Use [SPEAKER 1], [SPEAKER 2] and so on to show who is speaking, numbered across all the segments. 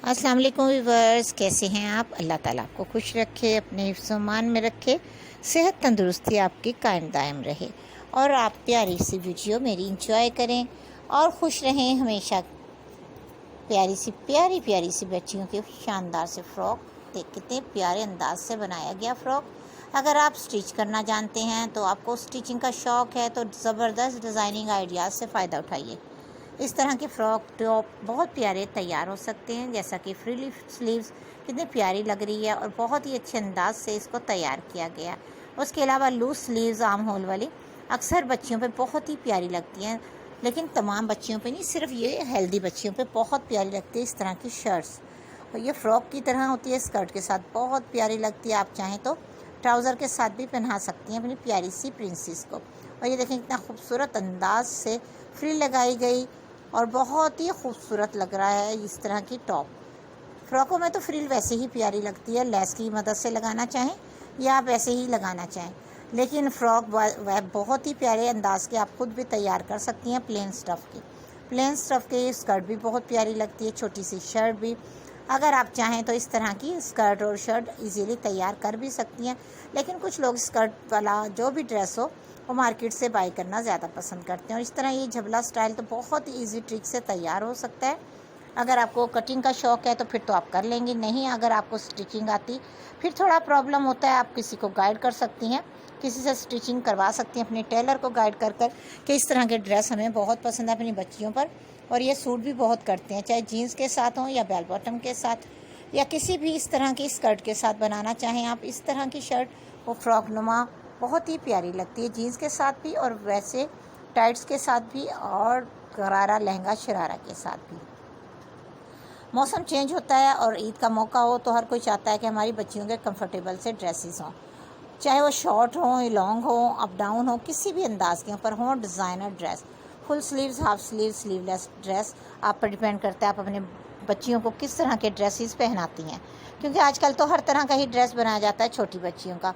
[SPEAKER 1] अस्सलाम वालेकुम व्यूवर्स, कैसे हैं आप? अल्लाह ताला आपको खुश रखे, अपने हिफ्ज़-ओ-मान में रखे, सेहत तंदुरुस्ती आपकी कायम दायम रहे और आप प्यारी सी वीडियो मेरी इंजॉय करें और खुश रहें हमेशा। प्यारी सी बच्चियों की शानदार से फ़्रॉक देख, कितने प्यारे अंदाज से बनाया गया फ़्रॉक। अगर आप स्टिच करना जानते हैं, तो आपको स्टिचिंग का शौक़ है, तो ज़बरदस्त डिज़ाइनिंग आइडियाज़ से फ़ायदा उठाइए। इस तरह के फ़्रॉक टॉप बहुत प्यारे तैयार हो सकते हैं, जैसा कि फ्री स्लीव्स कितनी प्यारी लग रही है और बहुत ही अच्छे अंदाज से इसको तैयार किया गया। उसके अलावा लूज स्लीव्स आर्म होल वाली अक्सर बच्चियों पे बहुत ही प्यारी लगती हैं, लेकिन तमाम बच्चियों पे नहीं, सिर्फ ये हेल्दी बच्चियों पे बहुत प्यारी लगती है इस तरह की शर्ट्स। और ये फ़्रॉक की तरह होती है, स्कर्ट के साथ बहुत प्यारी लगती है। आप चाहें तो ट्राउज़र के साथ भी पहना सकती हैं अपनी प्यारी सी प्रिंसेस को। और ये देखें कितना खूबसूरत अंदाज से फ्रिल लगाई गई और बहुत ही खूबसूरत लग रहा है इस तरह की टॉप। फ़्रॉकों में तो फ्रिल वैसे ही प्यारी लगती है, लेस की मदद से लगाना चाहें या आप ऐसे ही लगाना चाहें, लेकिन फ़्रॉक वह बहुत ही प्यारे अंदाज के आप खुद भी तैयार कर सकती हैं। प्लेन स्टफ़ की स्कर्ट भी बहुत प्यारी लगती है, छोटी सी शर्ट भी। अगर आप चाहें तो इस तरह की स्कर्ट और शर्ट इजीली तैयार कर भी सकती हैं, लेकिन कुछ लोग स्कर्ट वाला जो भी ड्रेस हो वो मार्केट से बाई करना ज़्यादा पसंद करते हैं। और इस तरह ये झबला स्टाइल तो बहुत ही ईजी ट्रिक से तैयार हो सकता है। अगर आपको कटिंग का शौक़ है तो फिर तो आप कर लेंगे, नहीं अगर आपको स्टिचिंग आती फिर थोड़ा प्रॉब्लम होता है, आप किसी को गाइड कर सकती हैं, किसी से स्टिचिंग करवा सकती हैं, अपने टेलर को गाइड कर कि इस तरह के ड्रेस हमें बहुत पसंद है अपनी बच्चियों पर, और ये सूट भी बहुत करते हैं, चाहे जीन्स के साथ हों या बेल बॉटम के साथ या किसी भी इस तरह की स्कर्ट के साथ बनाना चाहें आप इस तरह की शर्ट, वो फ्रॉक नुमा बहुत ही प्यारी लगती है जीन्स के साथ भी और वैसे टाइट्स के साथ भी और गरारा लहंगा शरारा के साथ भी। मौसम चेंज होता है और ईद का मौका हो तो हर कोई चाहता है कि हमारी बच्चियों के कंफर्टेबल से ड्रेसेस हों, चाहे वो शॉर्ट हों, लॉन्ग हों, अप डाउन हो, किसी भी अंदाज के ऊपर हों। Designer dress, full sleeves, half sleeve, sleeveless dress, आप पर डिपेंड करता है आप अपने बच्चियों को किस तरह के ड्रेसेस पहनाती हैं, क्योंकि आजकल तो हर तरह का ही ड्रेस बनाया जाता है। छोटी बच्चियों का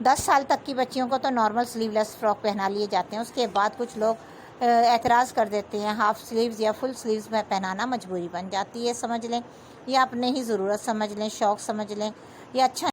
[SPEAKER 1] 10 साल तक की बच्चियों को तो नॉर्मल स्लीवलेस फ्रॉक पहना लिए जाते हैं, उसके बाद कुछ लोग एतराज़ कर देते हैं, हाफ़ स्लीव्स या फुल स्लीव्स में पहनाना मजबूरी बन जाती है। समझ लें या अपने ही ज़रूरत समझ लें, शौक़ समझ लें या अच्छा